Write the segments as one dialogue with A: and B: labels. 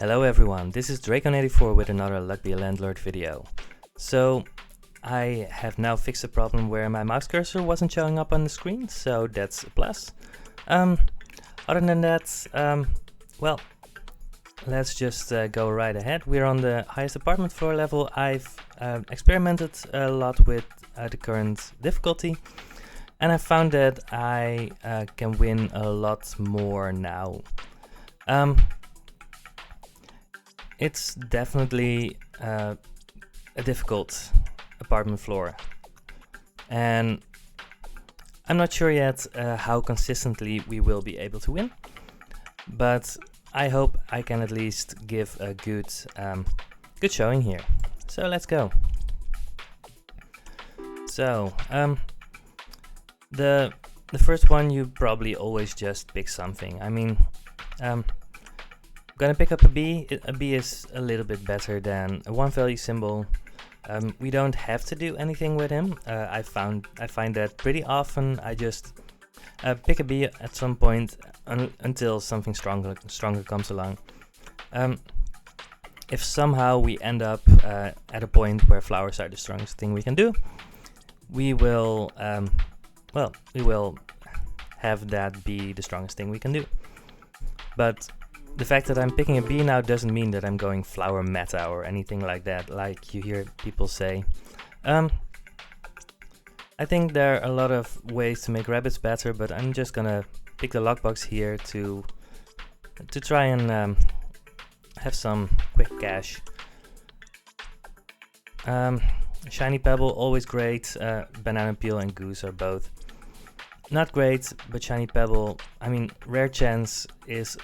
A: Hello everyone, this is Dracon84 with another Luck Be a Landlord video. So, I have now fixed a problem where my mouse cursor wasn't showing up on the screen, so that's a plus. Other than that, well, let's just go right ahead. We're on the highest apartment floor level. I've experimented a lot with the current difficulty, and I found that I can win a lot more now. It's definitely a difficult apartment floor, and I'm not sure yet how consistently we will be able to win, but I hope I can at least give a good showing here. So let's go. So the first one, you probably always just pick something. I mean, I'm gonna pick up a B. A B is a little bit better than a one value symbol. We don't have to do anything with him. I find that pretty often. I just pick a B at some point until something stronger comes along. If somehow we end up at a point where flowers are the strongest thing we can do, we will we will have that be the strongest thing we can do. But the fact that I'm picking a B now doesn't mean that I'm going flower meta or anything like that, like you hear people say. I think there are a lot of ways to make rabbits better, but I'm just gonna pick the lockbox here to try and have some quick cash. Shiny Pebble, always great. Banana Peel and Goose are both not great, but Shiny Pebble, I mean, rare chance is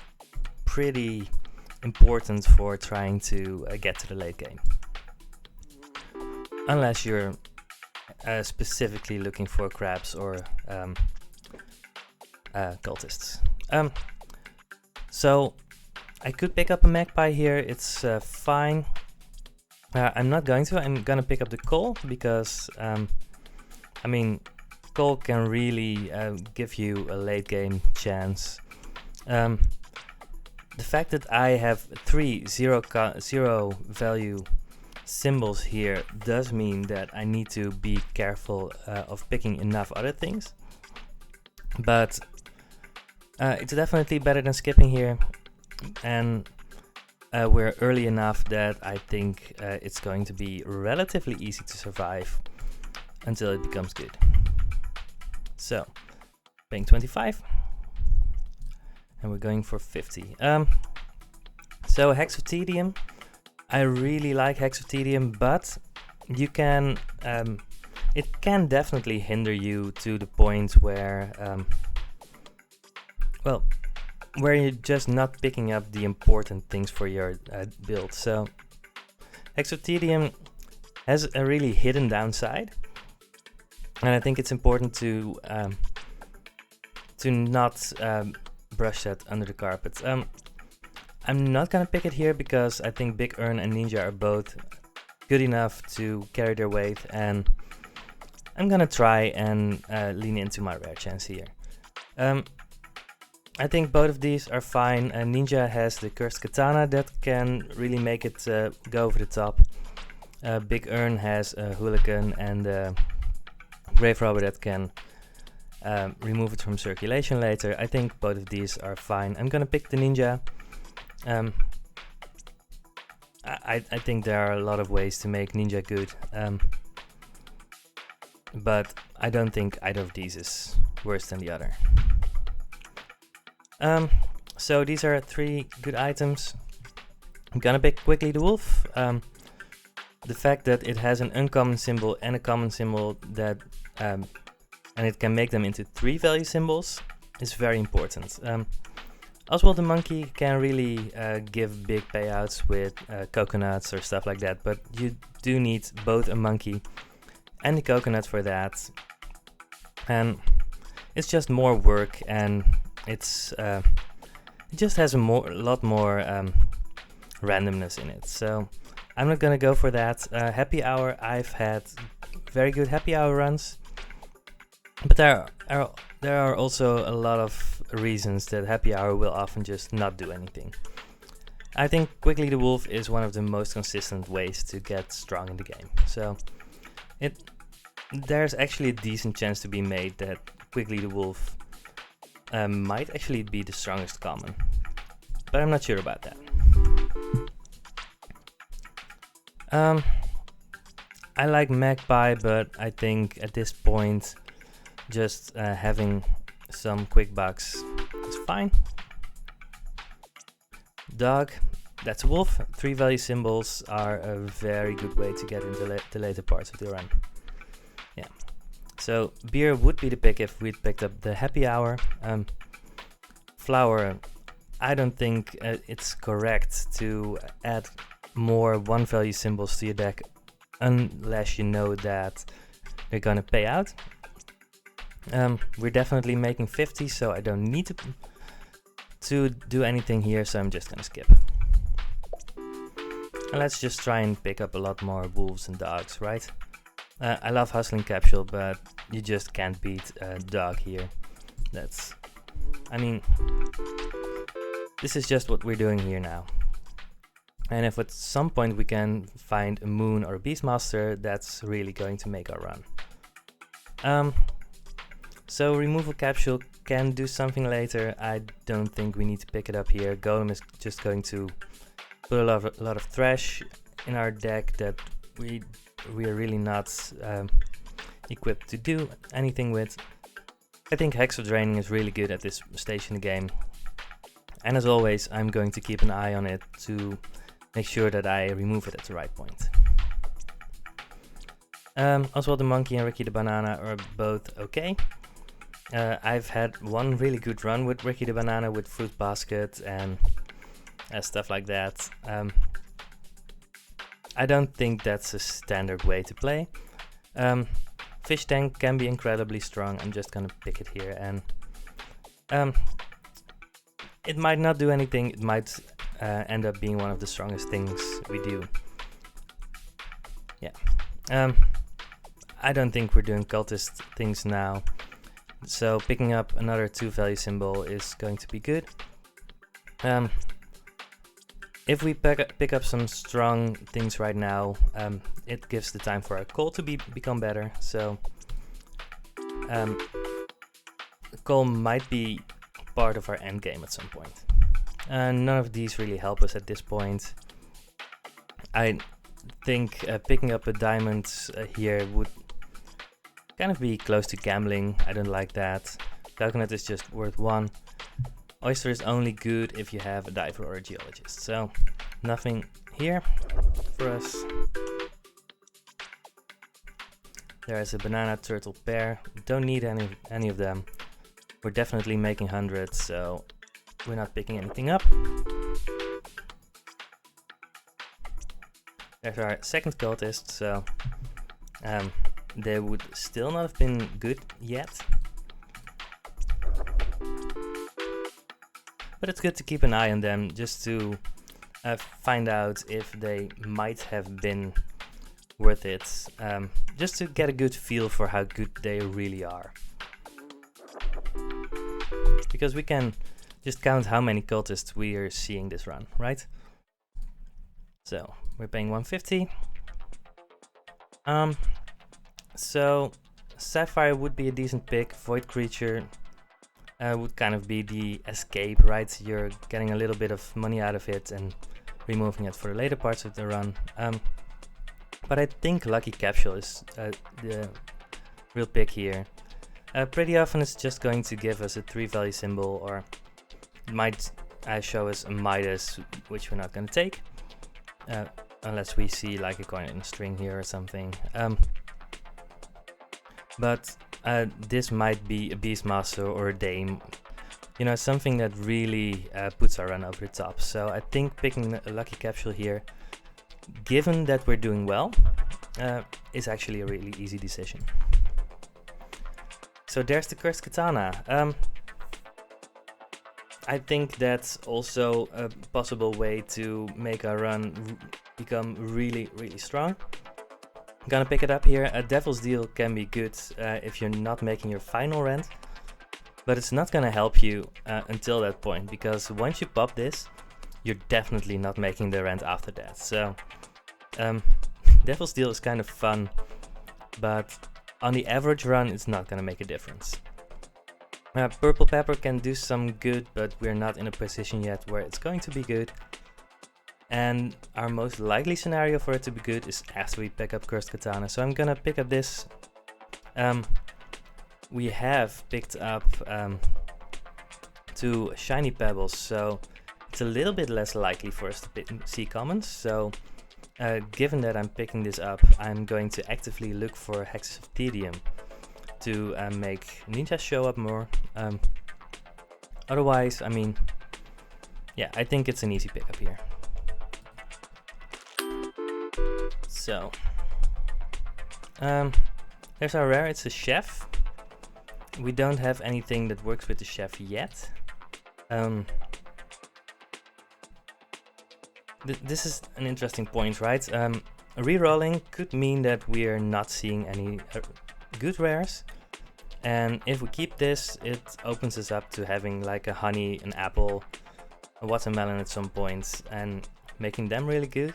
A: pretty important for trying to get to the late game. Unless you're specifically looking for crabs or cultists. So I could pick up a magpie here, it's fine. I'm not going to, I'm gonna pick up the coal because I mean, coal can really give you a late game chance. The fact that I have three zero value symbols here does mean that I need to be careful of picking enough other things. But it's definitely better than skipping here, and we're early enough that I think it's going to be relatively easy to survive until it becomes good. So, paying 25. And we're going for 50. So Hexotedium, I really like Hexotedium, but you can, it can definitely hinder you to the point where, well, where you're just not picking up the important things for your build. So Hexotedium has a really hidden downside, and I think it's important to not brush that under the carpet. I'm not gonna pick it here because I think Big Urn and Ninja are both good enough to carry their weight, and I'm gonna try and lean into my rare chance here. I think both of these are fine. Ninja has the Cursed Katana that can really make it go over the top. Big Urn has a Hooligan and a Grave Robber that can remove it from circulation later. I think both of these are fine. I'm gonna pick the Ninja. I think there are a lot of ways to make Ninja good, but I don't think either of these is worse than the other. So these are three good items. I'm gonna pick Quickly the Wolf. The fact that it has an uncommon symbol and a common symbol that and it can make them into three value symbols is very important. Oswald the Monkey can really give big payouts with coconuts or stuff like that, but you do need both a monkey and the coconut for that, and it's just more work, and it's it just has a lot more randomness in it. So I'm not gonna go for that. Happy Hour, I've had very good happy hour runs. But there are also a lot of reasons that happy hour will often just not do anything. I think Quickly the Wolf is one of the most consistent ways to get strong in the game. So there's actually a decent chance to be made that Quickly the Wolf might actually be the strongest common, but I'm not sure about that. I like Magpie, but I think at this point just having some quick bucks is fine. Dog, that's a wolf. 3 value symbols are a very good way to get into the later parts of the run. Yeah. So beer would be the pick if we'd picked up the happy hour. Flower, I don't think it's correct to add more 1 value symbols to your deck unless you know that they're gonna pay out. We're definitely making 50, so I don't need to do anything here, so I'm just gonna skip. And let's just try and pick up a lot more wolves and dogs, right? I love Hustling Capsule, but you just can't beat a dog here. I mean, this is just what we're doing here now. And if at some point we can find a Moon or a Beastmaster, that's really going to make our run. So Removal Capsule can do something later. I don't think we need to pick it up here. Golem is just going to put a lot of trash in our deck that we are really not equipped to do anything with. I think Hexo Draining is really good at this stage in the game. And as always, I'm going to keep an eye on it to make sure that I remove it at the right point. Oswald the Monkey and Ricky the Banana are both okay. I've had one really good run with Ricky the Banana with Fruit Basket and stuff like that. I don't think that's a standard way to play. Fish Tank can be incredibly strong. I'm just gonna pick it here, and it might not do anything. It might end up being one of the strongest things we do. Yeah. I don't think we're doing cultist things now, so picking up another 2 value symbol is going to be good. If we pick up some strong things right now, it gives the time for our coal to become better. So coal might be part of our end game at some point. None of these really help us at this point. I think picking up a diamond here would kind of be close to gambling. I don't like that. Coconut is just worth 1. Oyster is only good if you have a diver or a geologist, so nothing here for us. There is a banana, turtle, pear. Don't need any of them. We're definitely making 100, so we're not picking anything up. There's our second cultist, so they would still not have been good yet. But it's good to keep an eye on them just to find out if they might have been worth it, just to get a good feel for how good they really are. Because we can just count how many cultists we are seeing this run, right? So we're paying 150. So Sapphire would be a decent pick. Void Creature would kind of be the escape, right? You're getting a little bit of money out of it and removing it for the later parts of the run. But I think Lucky Capsule is the real pick here. Pretty often it's just going to give us a 3 value symbol, or it might show us a Midas, which we're not going to take. Unless we see like a coin in a string here or something. But this might be a Beastmaster or a Dame, you know, something that really puts our run over the top. So I think picking a Lucky Capsule here, given that we're doing well, is actually a really easy decision. So there's the Cursed Katana. I think that's also a possible way to make our run become really, really strong. I'm gonna pick it up here. A Devil's Deal can be good if you're not making your final rent, but it's not gonna help you until that point, because once you pop this, you're definitely not making the rent after that. So Devil's Deal is kind of fun, but on the average run it's not gonna make a difference. Purple Pepper can do some good, but we're not in a position yet where it's going to be good. And our most likely scenario for it to be good is after we pick up Cursed Katana. So I'm gonna pick up this. We have picked up 2 Shiny Pebbles, so it's a little bit less likely for us to see commons. So given that I'm picking this up, I'm going to actively look for Hexes of Tedium to make ninjas show up more. Otherwise, I mean, yeah, I think it's an easy pickup here. So, there's our rare, it's a chef. We don't have anything that works with the chef yet. This is an interesting point, right? Rerolling could mean that we're not seeing any good rares, and if we keep this, it opens us up to having like a honey, an apple, a watermelon at some point, and making them really good.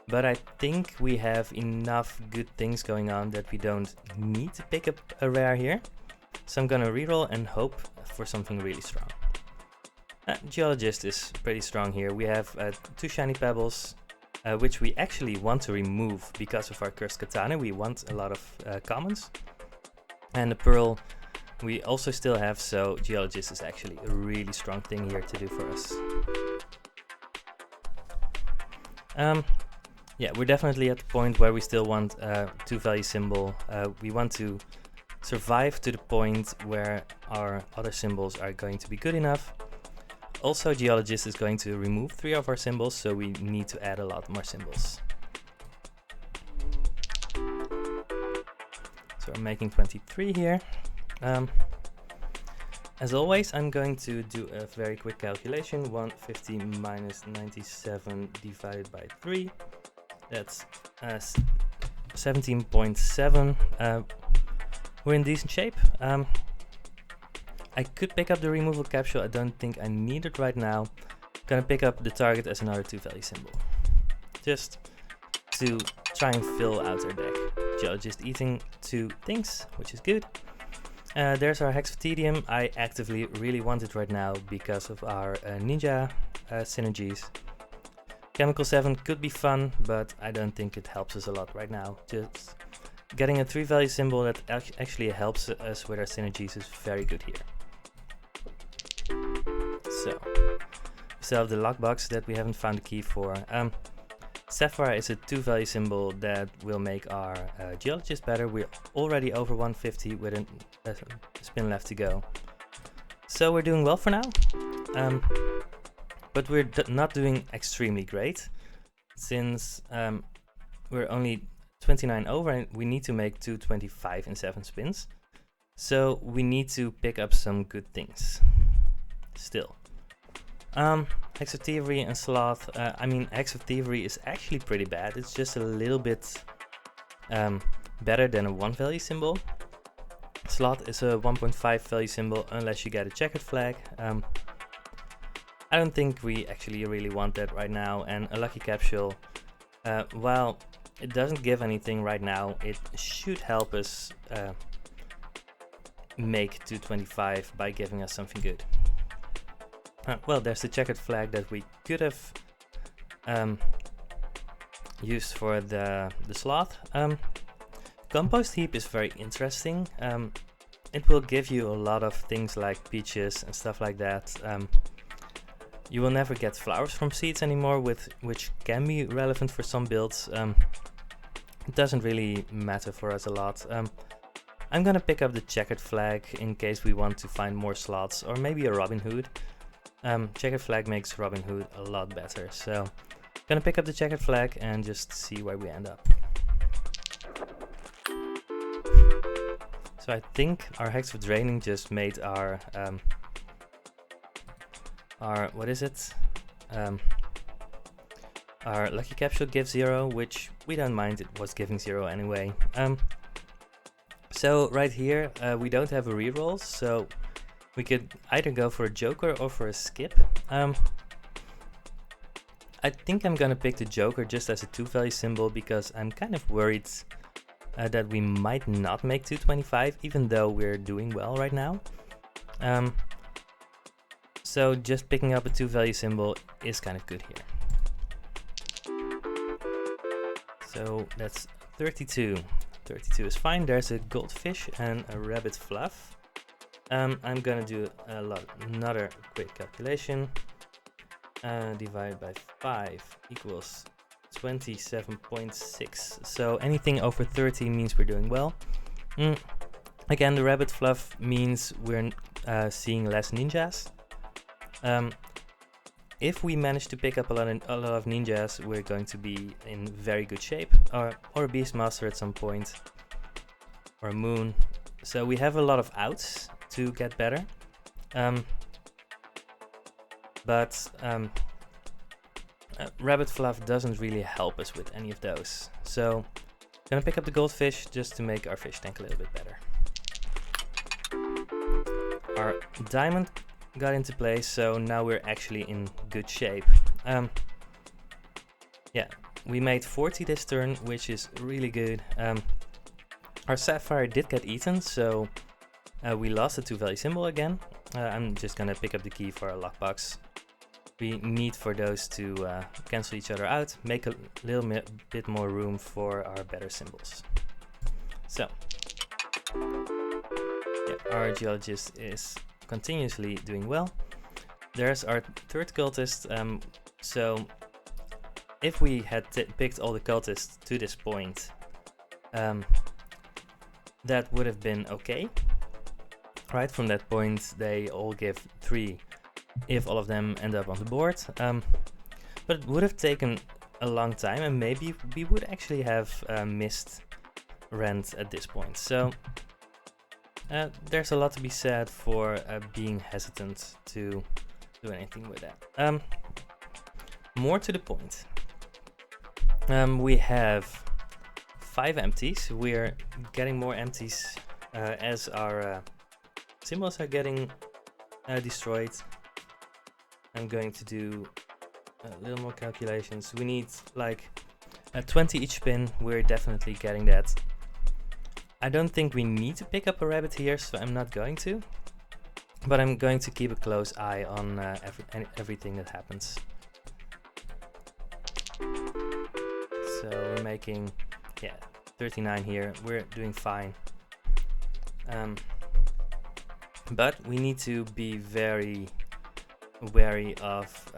A: But I think we have enough good things going on that we don't need to pick up a rare here. So I'm gonna reroll and hope for something really strong. Geologist is pretty strong here. We have 2 Shiny Pebbles, which we actually want to remove because of our Cursed Katana. We want a lot of commons. And the Pearl we also still have, so Geologist is actually a really strong thing here to do for us. Yeah, we're definitely at the point where we still want 2 value symbol. We want to survive to the point where our other symbols are going to be good enough. Also, Geologist is going to remove 3 of our symbols, so we need to add a lot more symbols. So we're making 23 here. As always, I'm going to do a very quick calculation. 150 minus 97 divided by 3. That's 17.7. We're in decent shape. I could pick up the removal capsule. I don't think I need it right now. Gonna pick up the target as another 2 value symbol, just to try and fill out our deck. Geologist eating 2 things, which is good. There's our Hex of Tedium. I actively really want it right now because of our ninja synergies. Chemical 7 could be fun, but I don't think it helps us a lot right now. Just getting a 3 value symbol that actually helps us with our synergies is very good here. So, we still have the lockbox that we haven't found a key for. Sapphire is a 2 value symbol that will make our Geologist better. We're already over 150 with a spin left to go. So we're doing well for now. But we're not doing extremely great, since we're only 29 over and we need to make 225 in 7 spins. So we need to pick up some good things still. Hex of Thievery and Sloth. I mean, Hex of Thievery is actually pretty bad. It's just a little bit better than a 1 value symbol. Sloth is a 1.5 value symbol unless you get a checkered flag. I don't think we actually really want that right now. And a lucky capsule, while it doesn't give anything right now, it should help us make 225 by giving us something good. Well, there's the checkered flag that we could have used for the sloth. Compost heap is very interesting. It will give you a lot of things like peaches and stuff like that. You will never get flowers from seeds anymore, which can be relevant for some builds. It doesn't really matter for us a lot. I'm gonna pick up the checkered flag in case we want to find more slots, or maybe a Robin Hood. Checkered flag makes Robin Hood a lot better, so gonna pick up the checkered flag and just see where we end up. So I think our Hex of Draining just made our what is it? Our lucky capsule give 0, which we don't mind, it was giving 0 anyway. So right here we don't have a reroll, so we could either go for a joker or for a skip. I think I'm gonna pick the Joker just as a 2-value symbol because I'm kind of worried that we might not make 225, even though we're doing well right now. So just picking up a 2-value symbol is kind of good here. So that's 32. 32 is fine. There's a goldfish and a rabbit fluff. I'm gonna do another quick calculation. Divided by 5 equals 27.6. So anything over 30 means we're doing well. Again, the rabbit fluff means we're seeing less ninjas. If we manage to pick up a lot of ninjas, we're going to be in very good shape, or a Beastmaster at some point, or a Moon. So we have a lot of outs to get better, but Rabbit Fluff doesn't really help us with any of those. So I'm gonna pick up the goldfish just to make our fish tank a little bit better. Our diamond got into place, so now we're actually in good shape. Yeah, we made 40 this turn, which is really good. Our sapphire did get eaten, so we lost the 2-value symbol again. I'm just gonna pick up the key for our lockbox. We need for those to cancel each other out, make a little bit more room for our better symbols. So, yeah, our geologist is continuously doing well. There's our third cultist. So if we had picked all the cultists to this point, that would have been okay. Right, from that point they all give 3 if all of them end up on the board. But it would have taken a long time, and maybe we would actually have missed rent at this point. So there's a lot to be said for being hesitant to do anything with that. More to the point, we have 5 empties. We're getting more empties as our symbols are getting destroyed. I'm going to do a little more calculations. We need like 20 each spin. We're definitely getting that. I don't think we need to pick up a rabbit here, so I'm not going to. But I'm going to keep a close eye on everything that happens. So we're making, 39 here. We're doing fine. But we need to be very wary of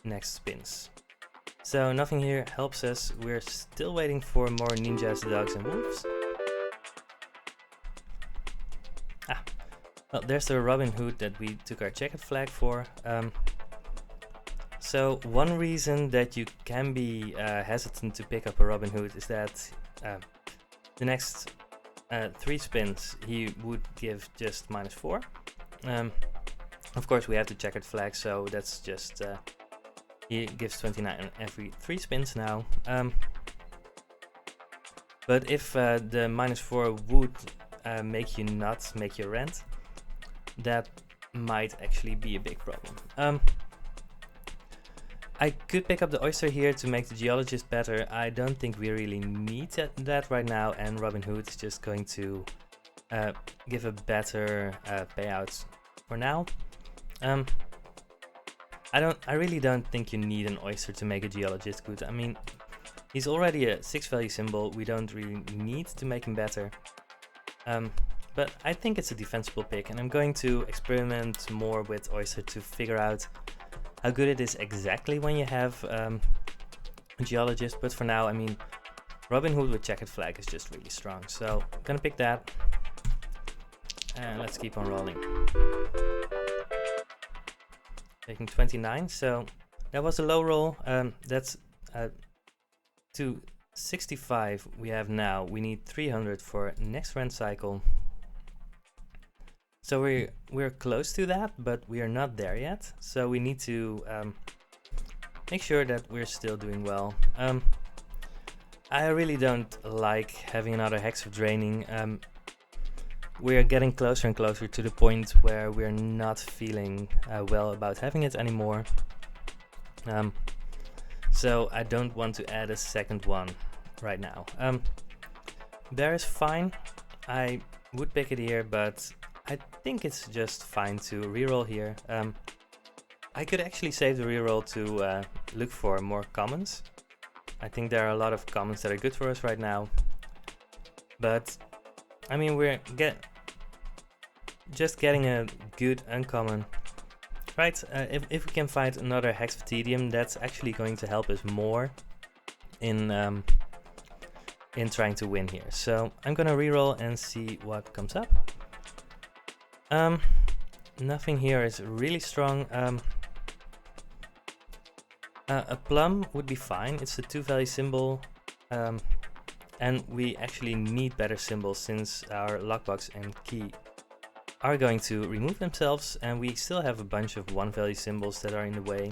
A: next spins. So nothing here helps us. We're still waiting for more ninjas, dogs, and wolves. Well, there's the Robin Hood that we took our checkered flag for. So one reason that you can be hesitant to pick up a Robin Hood is that the next 3 spins he would give just -4. Of course we have the checkered flag, so that's just he gives 29 every 3 spins now. But if the -4 would make you not make your rent, that might actually be a big problem. I could pick up the oyster here to make the geologist better. I don't think we really need that right now, and Robin Hood is just going to give a better payout for now. I really don't think you need an oyster to make a geologist good. I mean, he's already a 6-value symbol. We don't really need to make him better. But I think it's a defensible pick, and I'm going to experiment more with oyster to figure out how good it is exactly when you have a geologist. But for now, I mean, Robin Hood with checkered flag is just really strong. So I'm gonna pick that, and let's keep on rolling. Taking 29, so that was a low roll. That's 265 we have now. We need 300 for next rent cycle. So we're close to that, but we are not there yet. So we need to make sure that we're still doing well. I really don't like having another Hex of Draining. We're getting closer and closer to the point where we're not feeling well about having it anymore. so I don't want to add a second one right now. Bear is fine. I would pick it here, but I think it's just fine to reroll here. I could actually save the reroll to look for more commons. I think there are a lot of commons that are good for us right now. But I mean, we're just getting a good uncommon. Right, if we can find another Hexfatedium, that's actually going to help us more in trying to win here. So I'm gonna reroll and see what comes up. Nothing here is really strong. A plum would be fine. It's a 2-value symbol, and we actually need better symbols since our lockbox and key are going to remove themselves, and we still have a bunch of 1-value symbols that are in the way.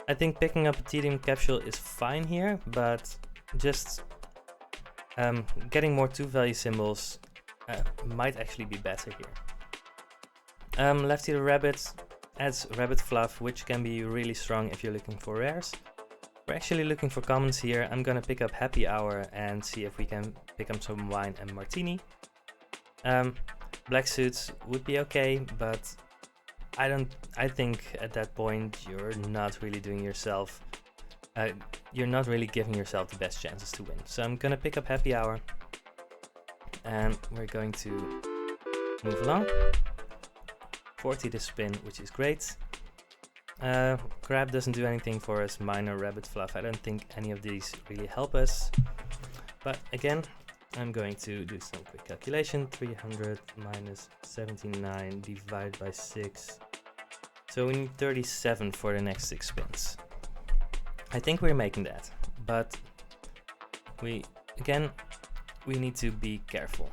A: I think picking up a Tedium capsule is fine here, but just getting more 2-value symbols might actually be better here. Lefty the Rabbit adds Rabbit Fluff, which can be really strong if you're looking for rares. We're actually looking for commons here. I'm gonna pick up Happy Hour and see if we can pick up some Wine and Martini. Black Suits would be okay, but I think at that point you're not really doing yourself, you're not really giving yourself the best chances to win. So I'm gonna pick up Happy Hour, and we're going to move along. 40 to spin, which is great. Grab doesn't do anything for us. Minor, Rabbit Fluff, I don't think any of these really help us. But again, I'm going to do some quick calculation. 300 minus 79 divided by 6. So we need 37 for the next 6 spins. I think we're making that, but we need to be careful.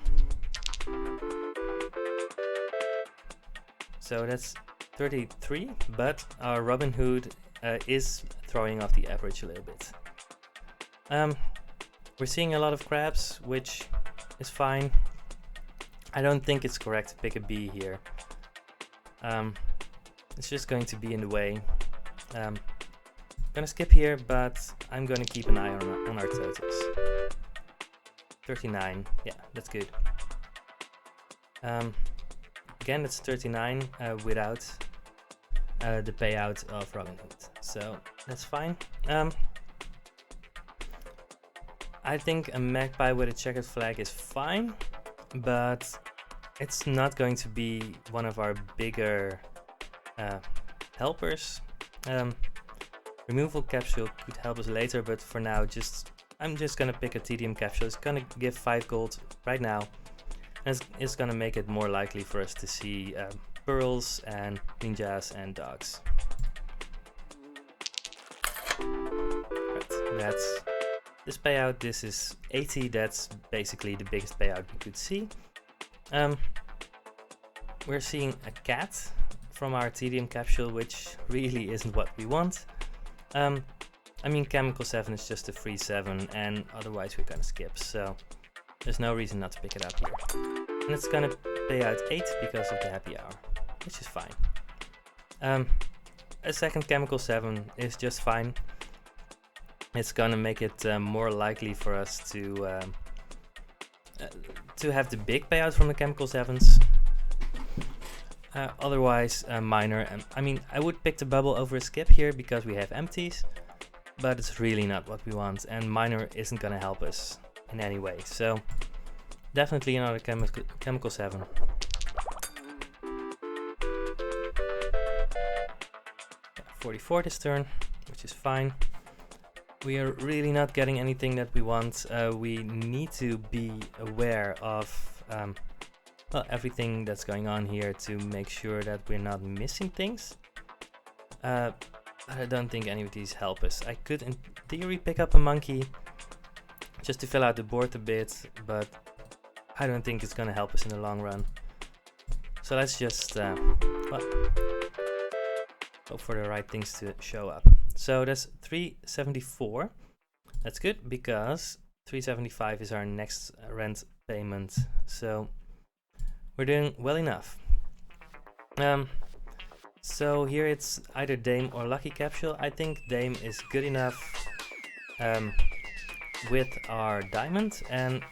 A: So that's 33, but our Robin Hood is throwing off the average a little bit. We're seeing a lot of crabs, which is fine. I don't think it's correct to pick a B here. It's just going to be in the way. I'm gonna skip here, but I'm gonna keep an eye on our totals. 39, yeah, that's good. Again, it's 39 without the payout of Robin Hood, so that's fine. I think a magpie with a checkered flag is fine, but it's not going to be one of our bigger helpers. Removal capsule could help us later, but for now, I'm just gonna pick a Tedium capsule. It's gonna give 5 gold right now, and it's gonna make it more likely for us to see pearls and ninjas and dogs. Right, that's this payout. This is 80. That's basically the biggest payout we could see. We're seeing a cat from our Tedium capsule, which really isn't what we want. I mean, Chemical 7 is just a free 7, and otherwise we're gonna skip, so there's no reason not to pick it up here. And it's gonna pay out 8 because of the Happy Hour, which is fine. A second Chemical 7 is just fine. It's gonna make it more likely for us to have the big payout from the Chemical 7s. Otherwise, minor. I mean, I would pick the bubble over a skip here because we have empties, but it's really not what we want, and minor isn't gonna help us in any way. So definitely another Chemical 7. 44 this turn, which is fine. We are really not getting anything that we want. We need to be aware of well, everything that's going on here to make sure that we're not missing things. But I don't think any of these help us. I could in theory pick up a monkey just to fill out the board a bit, but I don't think it's gonna help us in the long run. So let's just well, hope for the right things to show up. So that's 374. That's good because 375 is our next rent payment. So we're doing well enough. So here it's either Dame or Lucky Capsule. I think Dame is good enough with our diamond, and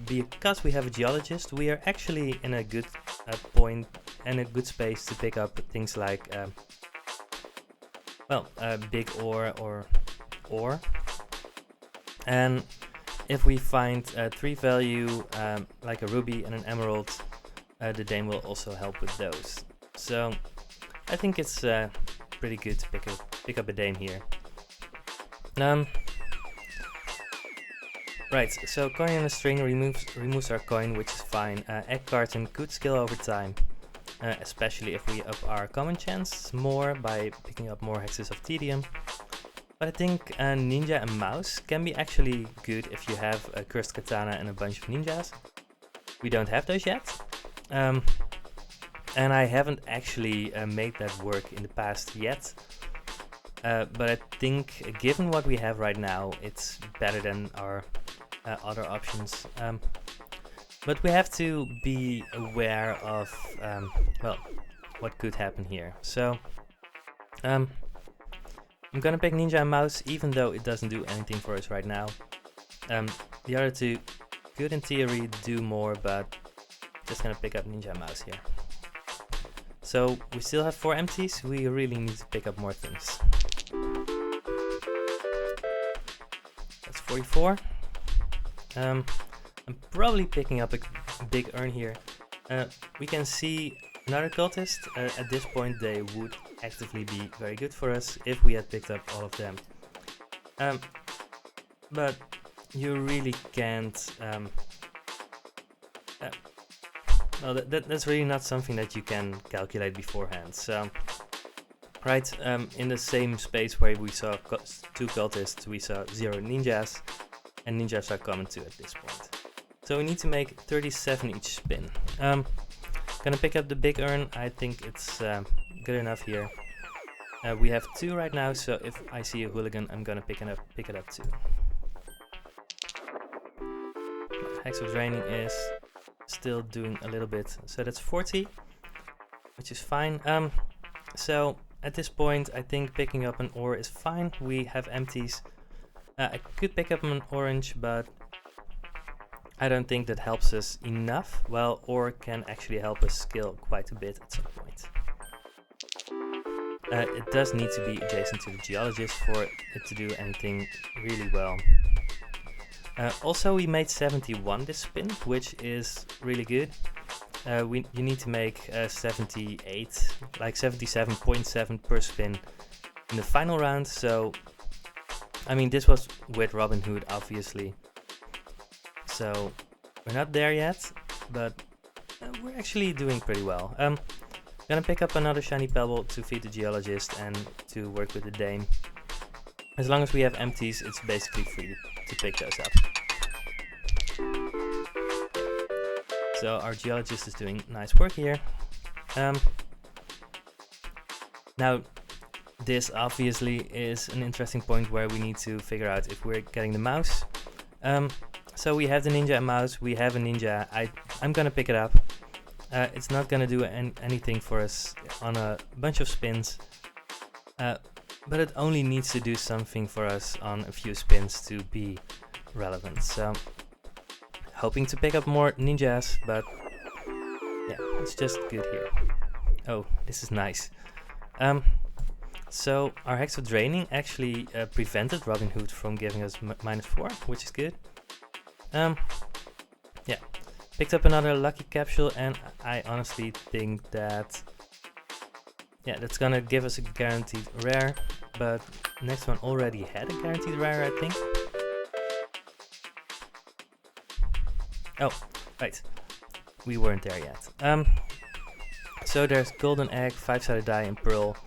A: because we have a geologist, we are actually in a good point and a good space to pick up things like big ore or ore. And if we find 3 value like a ruby and an emerald, the Dame will also help with those. So I think it's pretty good to pick up a Dame here. Right, so coin in a string removes our coin, which is fine. Egg carton could scale over time, especially if we up our common chance more by picking up more hexes of tedium. But I think ninja and mouse can be actually good if you have a cursed katana and a bunch of ninjas. We don't have those yet. And I haven't actually made that work in the past yet. But I think given what we have right now, it's better than our other options. But we have to be aware of what could happen here. So I'm gonna pick ninja and mouse, even though it doesn't do anything for us right now. The other two could in theory do more, but just gonna pick up ninja and mouse here. So we still have 4 empties. We really need to pick up more things. That's 44. I'm probably picking up a big urn here. We can see another cultist. At this point they would actively be very good for us if we had picked up all of them. But you really can't... that's really not something that you can calculate beforehand. So, right, in the same space where we saw 2 cultists, we saw 0 ninjas, and ninjas are common too at this point. So we need to make 37 each spin. Gonna pick up the big urn. I think it's good enough here. We have 2 right now, so if I see a hooligan, I'm gonna pick it up too. Hex of Draining is still doing a little bit, so that's 40, which is fine. So at this point I think picking up an ore is fine. We have empties. I could pick up an orange, but I don't think that helps us enough. Well, ore can actually help us scale quite a bit at some point. It does need to be adjacent to the geologist for it to do anything really well. Also, we made 71 this spin, which is really good. You need to make 78, like 77.7 per spin in the final round. So, I mean, this was with Robin Hood, obviously. So, we're not there yet, but we're actually doing pretty well. Gonna pick up another shiny pebble to feed the geologist and to work with the Dame. As long as we have empties, it's basically free to pick those up. So our geologist is doing nice work here. Now, this obviously is an interesting point where we need to figure out if we're getting the mouse. So we have the ninja and mouse, we have a ninja. I'm gonna pick it up. It's not gonna do anything for us on a bunch of spins. But it only needs to do something for us on a few spins to be relevant. So, hoping to pick up more ninjas, but yeah, it's just good here. Oh, this is nice. So our Hex of Draining actually prevented Robin Hood from giving us -4, which is good. Yeah, picked up another lucky capsule, and I honestly think that that's gonna give us a guaranteed rare, but next one already had a guaranteed rare, I think. Oh, right, we weren't there yet. So there's golden egg, 5-sided die, and pearl.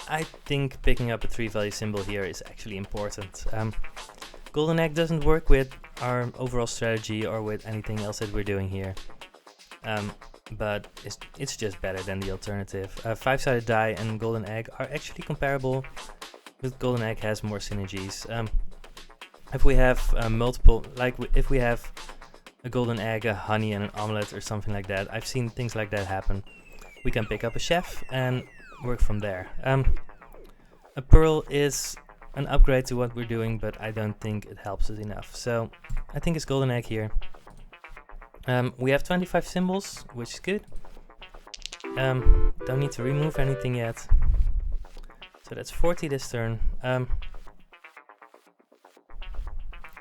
A: I think picking up a 3-value symbol here is actually important. Golden egg doesn't work with our overall strategy or with anything else that we're doing here. But it's just better than the alternative. 5-sided die and golden egg are actually comparable, but golden egg has more synergies. If we have multiple, like if we have a golden egg, a honey, and an omelet or something like that, I've seen things like that happen. we can pick up a chef and work from there. A pearl is an upgrade to what we're doing, but I don't think it helps us enough. So I think it's golden egg here. We have 25 symbols, which is good. Don't need to remove anything yet. So that's 40 this turn.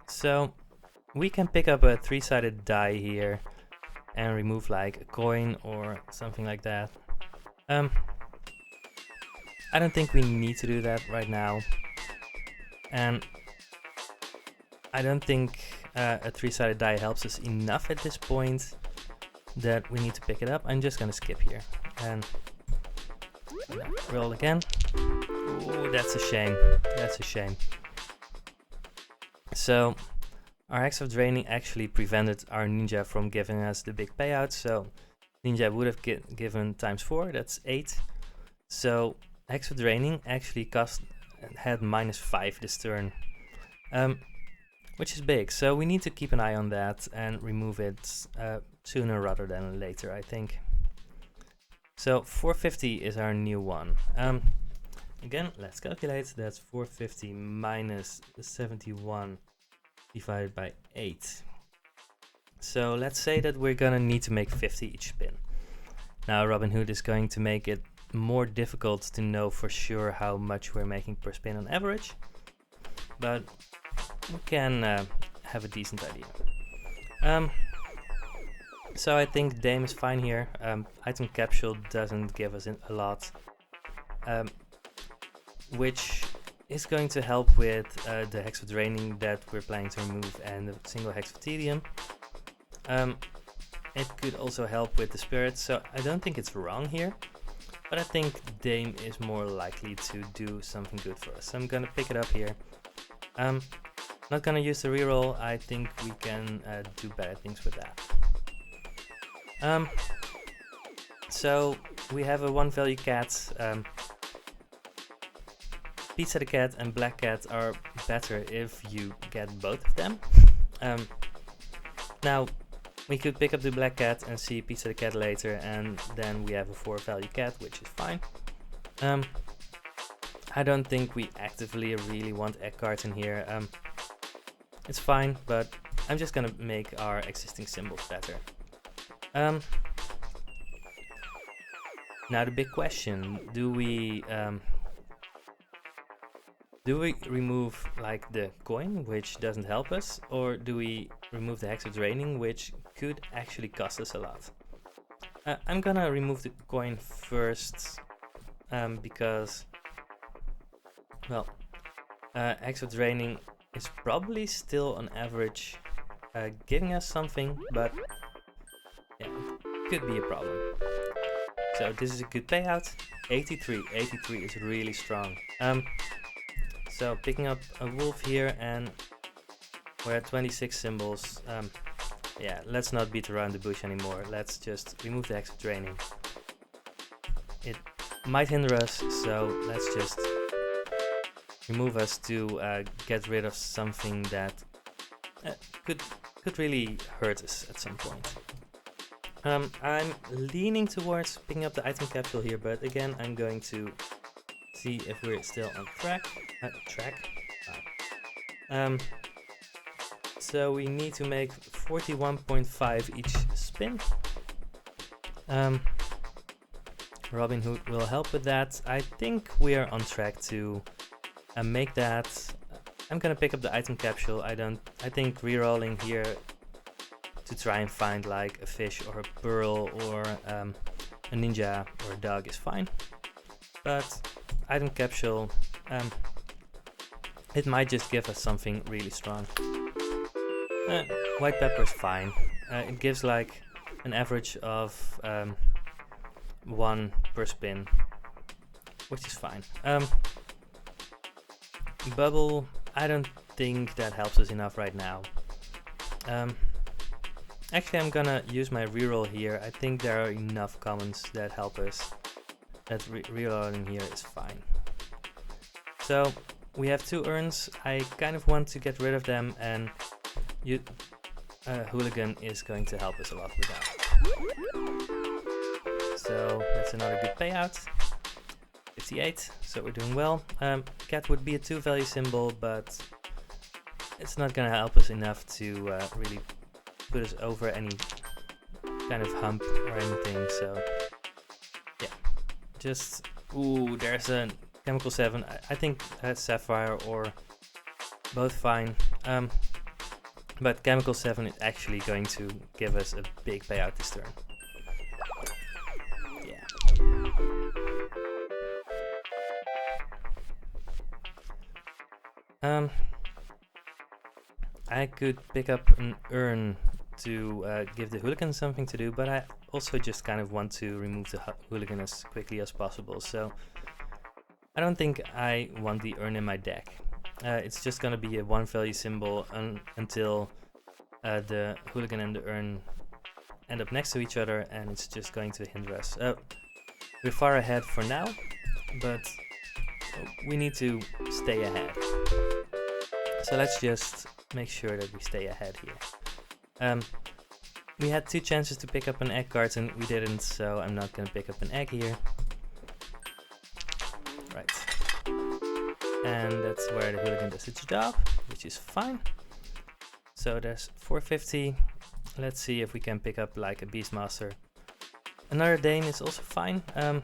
A: So we can pick up a 3-sided die here and remove like a coin or something like that. I don't think we need to do that right now. And I don't think a 3-sided die helps us enough at this point that we need to pick it up. I'm just gonna skip here and roll again. Ooh, that's a shame. That's a shame. So our Hex of Draining actually prevented our Ninja from giving us the big payout. So Ninja would have given times 4, that's 8. So Hex of Draining actually had -5 this turn, which is big. So we need to keep an eye on that and remove it sooner rather than later, I think. So 450 is our new one. Again, let's calculate. That's 450 minus 71 divided by 8. So let's say that we're gonna need to make 50 each spin. Now Robinhood is going to make it more difficult to know for sure how much we're making per spin on average, but we can have a decent idea. So I think Dame is fine here. Item Capsule doesn't give us a lot, which is going to help with the Hex of Draining that we're planning to remove and the single Hex of Tedium. It could also help with the Spirit, so I don't think it's wrong here, but I think Dame is more likely to do something good for us. So I'm gonna pick it up here. Not gonna use the reroll. I think we can do better things with that. So we have a 1 value cat. Pizza the Cat and Black Cat are better if you get both of them. Now we could pick up the Black Cat and see Pizza the Cat later, and then we have a 4 value cat, which is fine. I don't think we actively really want egg cards in here. It's fine, but I'm just gonna make our existing symbols better. Now the big question, do we remove like the coin, which doesn't help us, or do we remove the Hex of Draining, which could actually cost us a lot? I'm gonna remove the coin first, because, well, Hex of Draining is probably still on average giving us something, but yeah, could be a problem. So this is a good payout. 83 is really strong. So picking up a wolf here, and we're at 26 symbols. Yeah, let's not beat around the bush anymore. Let's just remove the Hex of Draining. It might hinder us, so let's just remove us to get rid of something that could really hurt us at some point. I'm leaning towards picking up the item capsule here, but again, I'm going to see if we're still on track. So we need to make 41.5 each spin. Robinhood will help with that. I think we are on track to make that. I'm gonna pick up the item capsule. I think rerolling here to try and find like a fish or a pearl or a ninja or a dog is fine. But item capsule, it might just give us something really strong. White pepper is fine. It gives like an average of 1 per spin, which is fine. Bubble, I don't think that helps us enough right now. Actually, I'm gonna use my reroll here. I think there are enough commons that help us. That rerolling here is fine. So we have 2 urns. I kind of want to get rid of them, and Hooligan is going to help us a lot with that. So so that's another good payout. 58, so we're doing well. Cat would be a 2 value symbol, but it's not gonna help us enough to really put us over any kind of hump or anything, so yeah. Just, ooh, there's a Chemical 7. I think Sapphire or both fine. But Chemical 7 is actually going to give us a big payout this turn. Yeah. I could pick up an urn to give the hooligan something to do, but I also just kind of want to remove the hooligan as quickly as possible, so I don't think I want the urn in my deck. It's just gonna be a 1 value symbol until the hooligan and the urn end up next to each other, and it's just going to hinder us. We're far ahead for now, but we need to stay ahead. So let's just make sure that we stay ahead here. We had 2 chances to pick up an egg card and we didn't, so I'm not gonna pick up an egg here. Right. And that's where the hooligan does its job, which is fine. So there's 450. Let's see if we can pick up like a Beastmaster. Another Dane is also fine. I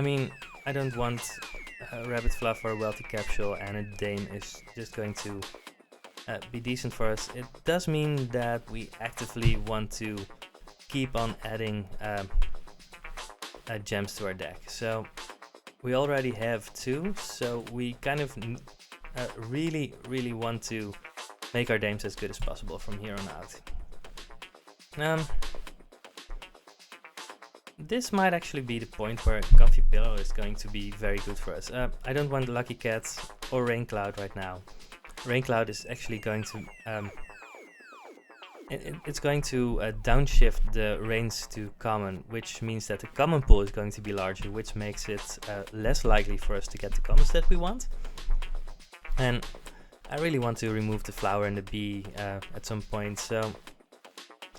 A: mean, I don't want a Rabbit Fluff or a Wealthy Capsule, and a Dane is just going to be decent for us. It does mean that we actively want to keep on adding gems to our deck. So we already have 2, so we kind of really want to make our dames as good as possible from here on out. This might actually be the point where Comfy Pillow is going to be very good for us. I don't want Lucky Cat or Rain Cloud right now. Rain Cloud is actually going to it's going to downshift the rains to common, which means that the common pool is going to be larger, which makes it less likely for us to get the commons that we want. And I really want to remove the flower and the bee at some point, so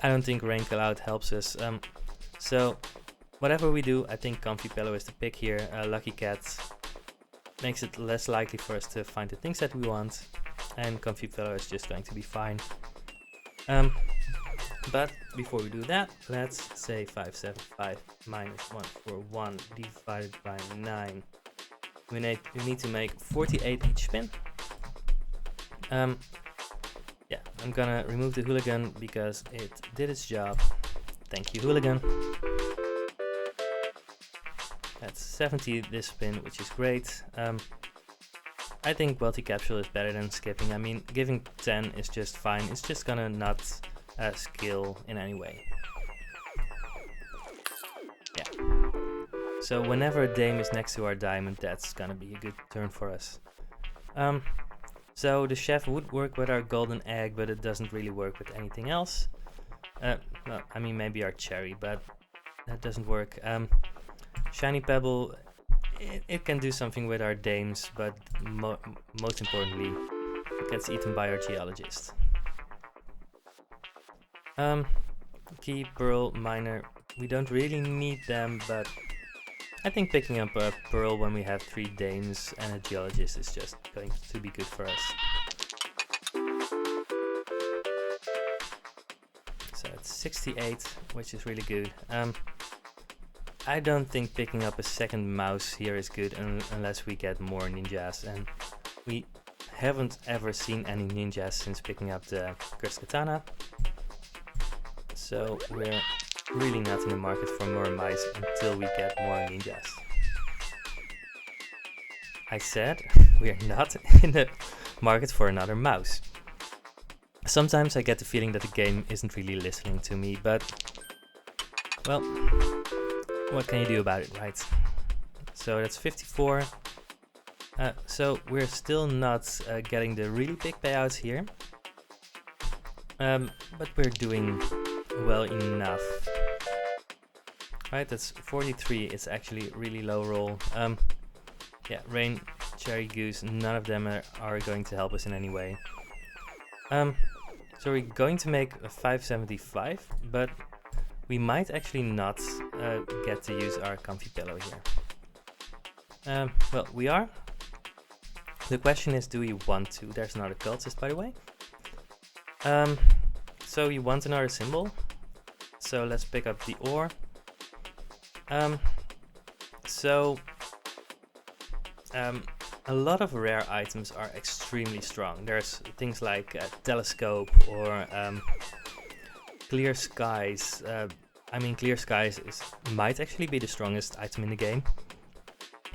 A: I don't think Rain Cloud helps us. So whatever we do, I think Comfy Pillow is the pick here. Lucky Cat makes it less likely for us to find the things that we want, and Comfy Pillow is just going to be fine. But before we do that, let's say 575 minus 141 divided by 9. We need to make 48 each spin. Yeah, I'm gonna remove the hooligan because it did its job. Thank you, hooligan. That's 70 this spin, which is great. I think Wealthy Capsule is better than skipping. I mean, giving 10 is just fine. It's just gonna not skill in any way. Yeah. So whenever a dame is next to our diamond, that's gonna be a good turn for us. So the chef would work with our golden egg, but it doesn't really work with anything else. Well, I mean, maybe our cherry, but that doesn't work. Shiny Pebble, it can do something with our dames, but most importantly, it gets eaten by our geologist. Key, Pearl, Miner, we don't really need them, but I think picking up a Pearl when we have 3 dames and a geologist is just going to be good for us. So it's 68, which is really good. I don't think picking up a second mouse here is good unless we get more ninjas, and we haven't ever seen any ninjas since picking up the Cursed Katana. So we're really not in the market for more mice until we get more ninjas. I said we're not in the market for another mouse. Sometimes I get the feeling that the game isn't really listening to me, but well, what can you do about it, right? So that's 54. So we're still not getting the really big payouts here, but we're doing well enough. Right, that's 43. It's actually really low roll. Yeah, Rain, Cherry, Goose, none of them are going to help us in any way. So we're going to make a 575, but we might actually not get to use our comfy pillow here. Well, we are. The question is, do we want to? There's another cultist, by the way. So you want another symbol. So let's pick up the ore. A lot of rare items are extremely strong. There's things like telescope or clear skies. I mean, clear skies might actually be the strongest item in the game,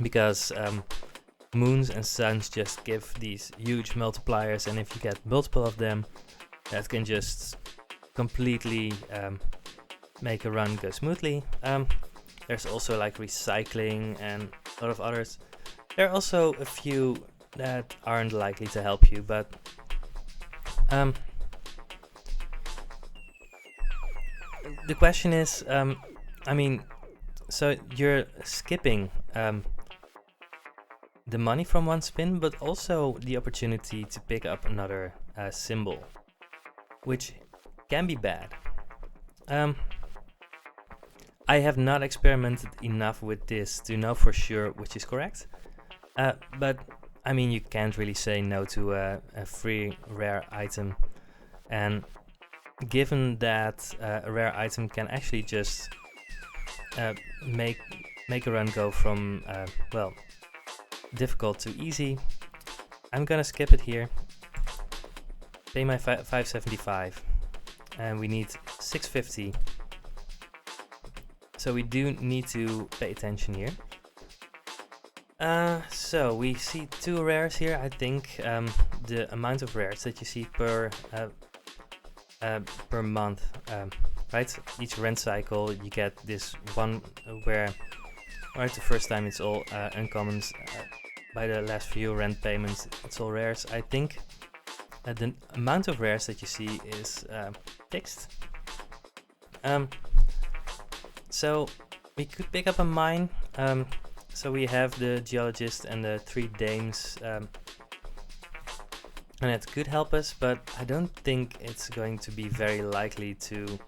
A: because moons and suns just give these huge multipliers, and if you get multiple of them, that can just completely make a run go smoothly. There's also like recycling and a lot of others. There are also a few that aren't likely to help you, but the question is, I mean, so you're skipping the money from one spin, but also the opportunity to pick up another symbol, which can be bad. I have not experimented enough with this to know for sure which is correct. But I mean, you can't really say no to a free rare item, and given that a rare item can actually just make a run go from well, difficult to easy, I'm gonna skip it here. Pay my 575, and we need 650. So we do need to pay attention here. So we see 2 rares here. I think the amount of rares that you see per month, right? Each rent cycle you get this one where, right, the first time it's all uncommons. By the last few rent payments it's all rares. I think the amount of rares that you see is fixed. So we could pick up a mine. So we have the geologist and the 3 dames, and it could help us, but I don't think it's going to be very likely to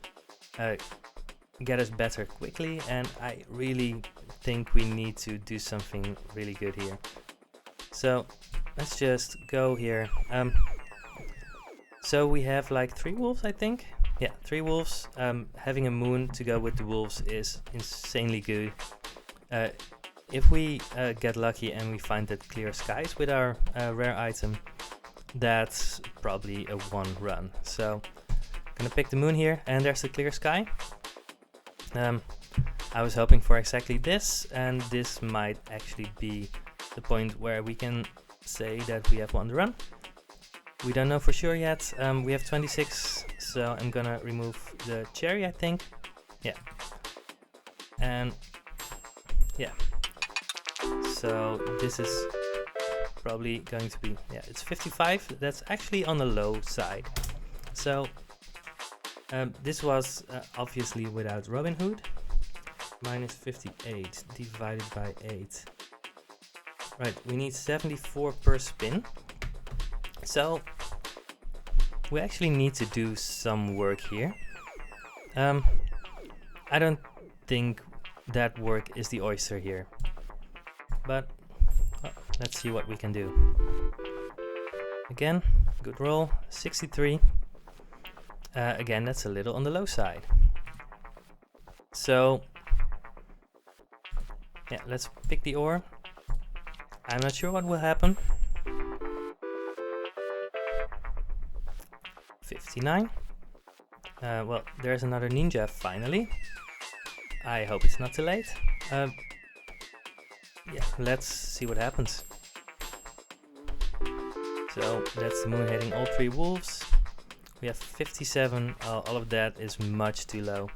A: get us better quickly, and I really think we need to do something really good here. So let's just go here. So we have like 3 wolves, I think. Yeah, 3 wolves. Having a moon to go with the wolves is insanely good. If we get lucky and we find that clear skies with our rare item, that's probably a 1 run. So I'm gonna pick the moon here, and there's the clear sky. I was hoping for exactly this, and this might actually be the point where we can say that we have won the run. We don't know for sure yet. We have 26, so I'm gonna remove the cherry, I think. Yeah. And yeah. So this is probably going to be, yeah, it's 55. That's actually on the low side. So this was obviously without Robin Hood. Minus 58 divided by 8. Right, we need 74 per spin. So we actually need to do some work here. I don't think that work is the oyster here, but let's see what we can do. Again, good roll, 63. Again, that's a little on the low side. So yeah, let's pick the ore. I'm not sure what will happen. 59. Well, there's another ninja finally. I hope it's not too late. Yeah, let's see what happens. So that's the moon hitting all 3 wolves. We have 57. All of that is much too low.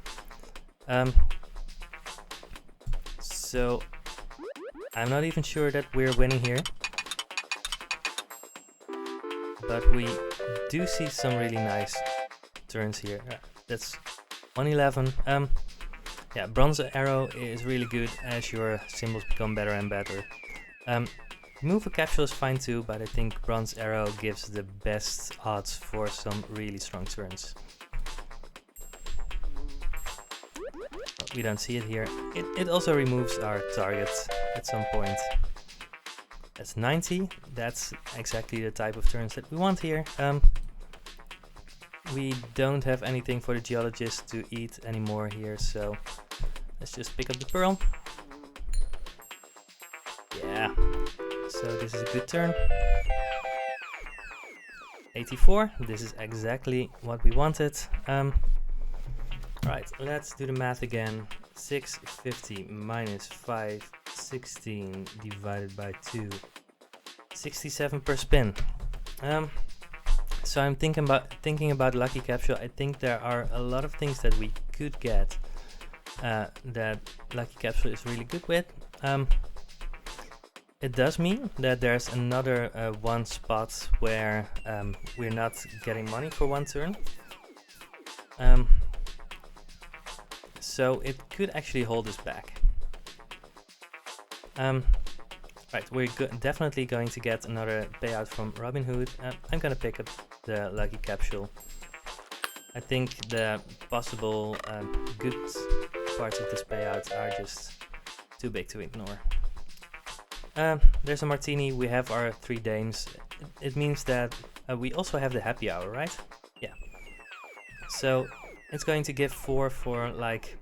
A: So I'm not even sure that we're winning here, but we do see some really nice turns here. That's 111. Yeah, bronze arrow is really good as your symbols become better and better. Move a capsule is fine too, but I think bronze arrow gives the best odds for some really strong turns. we don't see it here. It also removes our target at some point. That's 90. That's exactly the type of turns that we want here. We don't have anything for the geologist to eat anymore here, so let's just pick up the pearl. Yeah, so this is a good turn. 84, this is exactly what we wanted. Right, let's do the math again. 650 minus 516 divided by 2. 67 per spin. So I'm thinking about lucky capsule. I think there are a lot of things that we could get that lucky capsule is really good with. It does mean that there's another one spot where we're not getting money for one turn. So it could actually hold us back. Right, we're definitely going to get another payout from Robinhood. I'm gonna pick up the lucky capsule. I think the possible good parts of this payout are just too big to ignore. There's a martini, we have our 3 dames. It means that we also have the happy hour, right? Yeah. So it's going to give 4 for like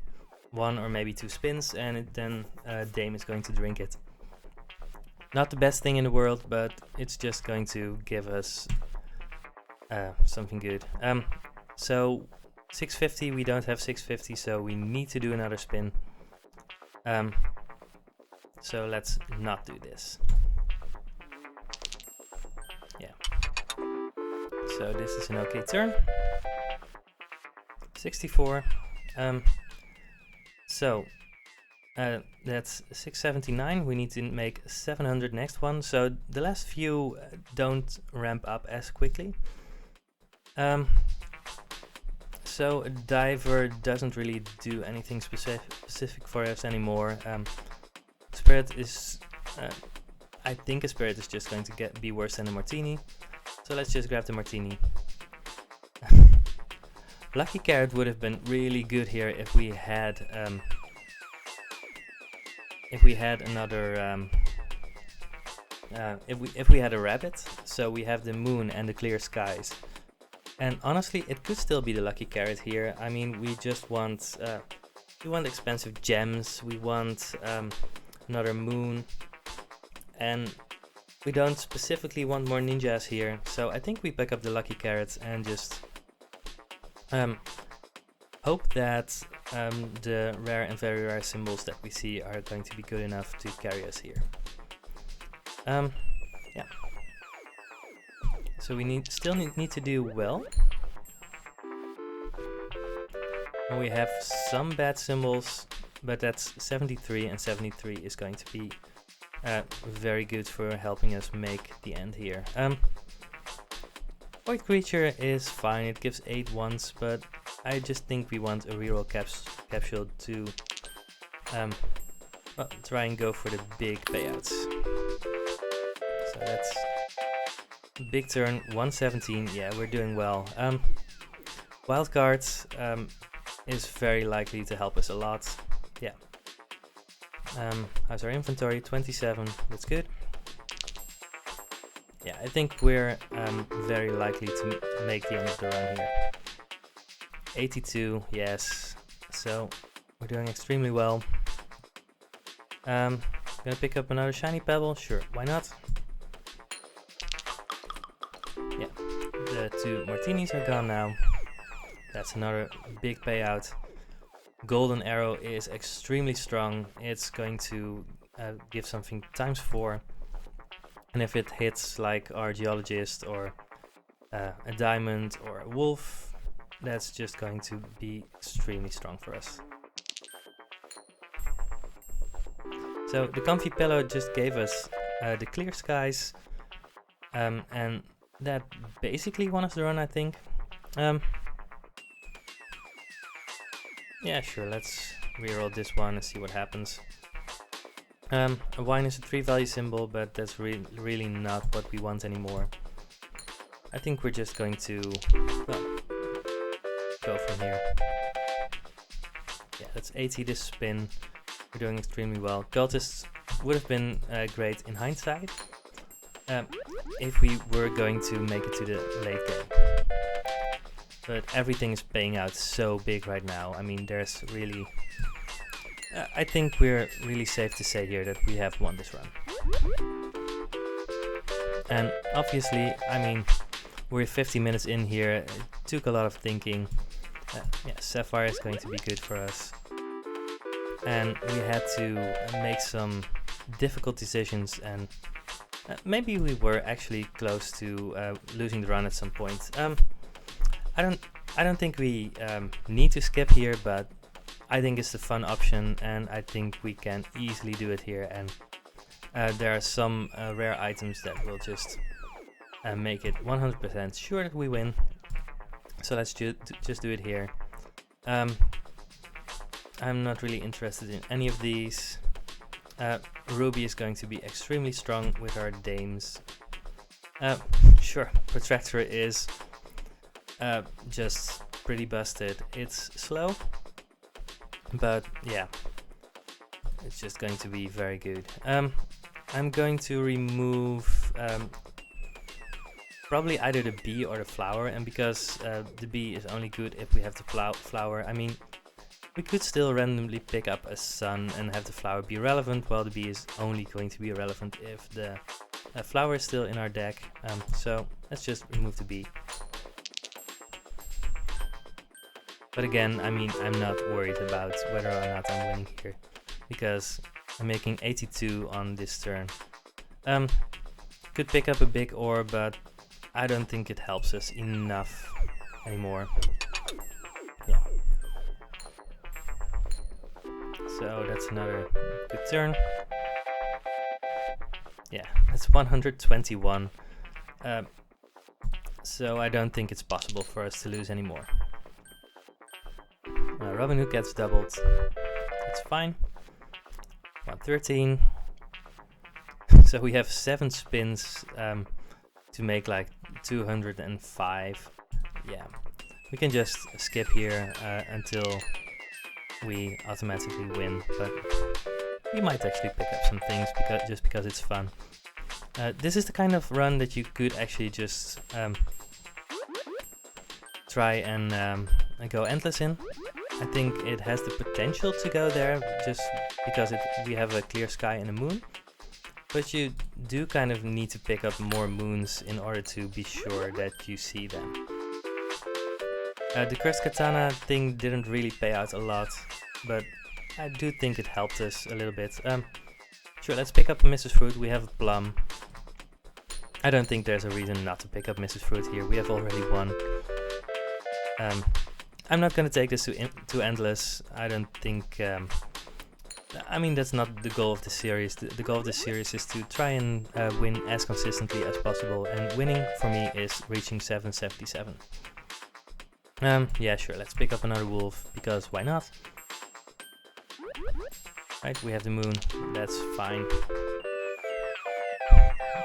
A: 1 or maybe 2 spins, and then dame is going to drink it. Not the best thing in the world, but it's just going to give us something good. So 650, we don't have 650, so we need to do another spin. So let's not do this. Yeah. So this is an okay turn. 64. So that's 679. We need to make 700 next one. So the last few don't ramp up as quickly. So a diver doesn't really do anything specific for us anymore. Spirit is, I think a spirit is just going to be worse than a martini. So let's just grab the martini. Lucky carrot would have been really good here if we had another if we had a rabbit. So we have the moon and the clear skies. And honestly, it could still be the lucky carrot here. I mean, we just want expensive gems. We want another moon, and we don't specifically want more ninjas here. So I think we pick up the lucky carrots and just hope that the rare and very rare symbols that we see are going to be good enough to carry us here. Yeah. So we still need to do well. And we have some bad symbols, but that's 73, and 73 is going to be very good for helping us make the end here. Void creature is fine, it gives 8 once, but I just think we want a reroll capsule to well, try and go for the big payouts. So that's big turn, 117, yeah, we're doing well. Wildcards is very likely to help us a lot, yeah. How's our inventory? 27, that's good. Yeah, I think we're very likely to make the end of the run here. 82, yes, so we're doing extremely well. Gonna pick up another shiny pebble, sure, why not? Yeah, the 2 martinis are gone now. That's another big payout. Golden arrow is extremely strong. It's going to give something times 4. And if it hits like our geologist or a diamond or a wolf, that's just going to be extremely strong for us. So the comfy pillow just gave us the clear skies, and that basically won us the run, I think. Yeah, sure, let's reroll this one and see what happens. A wine is a 3 value symbol, but that's really not what we want anymore. I think we're just going to, well, go from here. Yeah. that's 80 this spin. We're doing extremely well. Cultists would have been great in hindsight if we were going to make it to the late game. But everything is paying out so big right now. I mean, there's really... I think we're really safe to say here that we have won this run. And obviously, I mean, we're 50 minutes in here. It took a lot of thinking. Yeah, Sapphire is going to be good for us. And we had to make some difficult decisions, and maybe we were actually close to losing the run at some point. I don't think we need to skip here, but I think it's the fun option, and I think we can easily do it here. And there are some rare items that will just make it 100% sure that we win. So let's just do it here. I'm not really interested in any of these. Ruby is going to be extremely strong with our dames. Sure, Protractor is just pretty busted. It's slow, but yeah, it's just going to be very good. I'm going to remove probably either the bee or the flower, and because the bee is only good if we have the flower, I mean, we could still randomly pick up a sun and have the flower be relevant, while the bee is only going to be relevant if the flower is still in our deck. So let's just remove the bee. But again, I mean, I'm not worried about whether or not I'm winning here, because I'm making 82 on this turn. Could pick up a big ore, but I don't think it helps us enough anymore. Yeah. So that's another good turn. Yeah, that's 121. So I don't think it's possible for us to lose anymore. Robin Hood gets doubled. That's fine. 113. So we have 7 spins to make like 205. Yeah, we can just skip here until we automatically win, but we might actually pick up some things just because it's fun. This is the kind of run that you could actually just try and go endless in. I think it has the potential to go there just because we have a clear sky and a moon, but you do kind of need to pick up more moons in order to be sure that you see them. The Cursed Katana thing didn't really pay out a lot, but I do think it helped us a little bit. Sure, let's pick up Mrs. Fruit. We have a plum. I don't think there's a reason not to pick up Mrs. Fruit here. We have already won. I'm not going to take this to endless. I don't think... I mean, that's not the goal of the series. The goal of the series is to try and win as consistently as possible, and winning for me is reaching 777. Yeah, sure, let's pick up another wolf, because why not? Right, we have the moon, that's fine.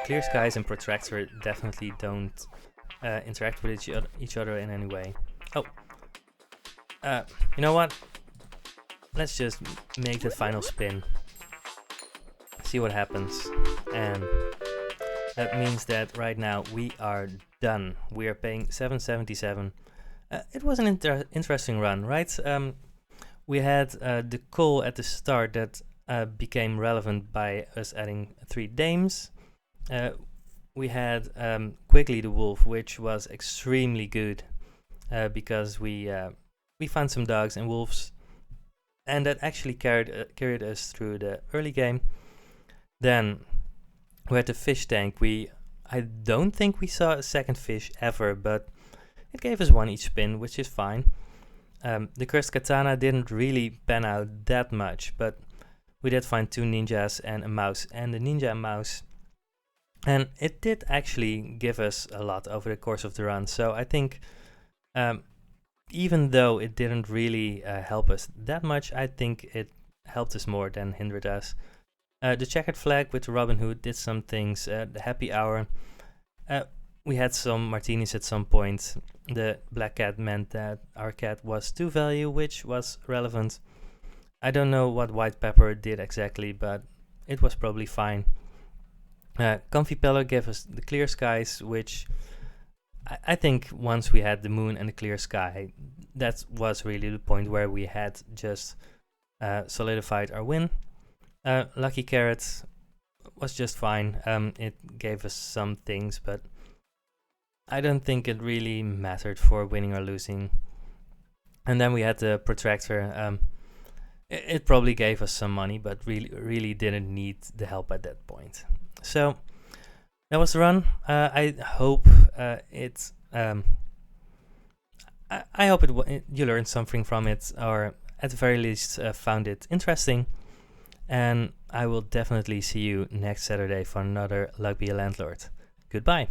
A: Clear skies and Protractor definitely don't interact with each other in any way. Oh, you know what? Let's just make the final spin, see what happens, and that means that right now we are done. We are paying 777. It was an interesting run, right? We had the call at the start that became relevant by us adding 3 dames. We had Quickly the Wolf, which was extremely good because we found some dogs and wolves, and that actually carried us through the early game. Then we had the fish tank. I don't think we saw a second fish ever, but it gave us 1 each spin, which is fine. The Cursed Katana didn't really pan out that much, but we did find 2 ninjas and a mouse, and the ninja and mouse. And it did actually give us a lot over the course of the run. So I think even though it didn't really help us that much, I think it helped us more than hindered us. The checkered flag with the Robin Hood did some things. The happy hour. We had some martinis at some point. The black cat meant that our cat was 2 value, which was relevant. I don't know what white pepper did exactly, but it was probably fine. Comfy Pillow gave us the clear skies, which I think once we had the moon and the clear sky, that was really the point where we had just solidified our win. Lucky Carrot was just fine. It gave us some things, but I don't think it really mattered for winning or losing. And then we had the Protractor. It probably gave us some money, but really didn't need the help at that point. So that was the run. I hope I hope you learned something from it, or at the very least found it interesting. And I will definitely see you next Saturday for another Luck Be a Landlord. Goodbye.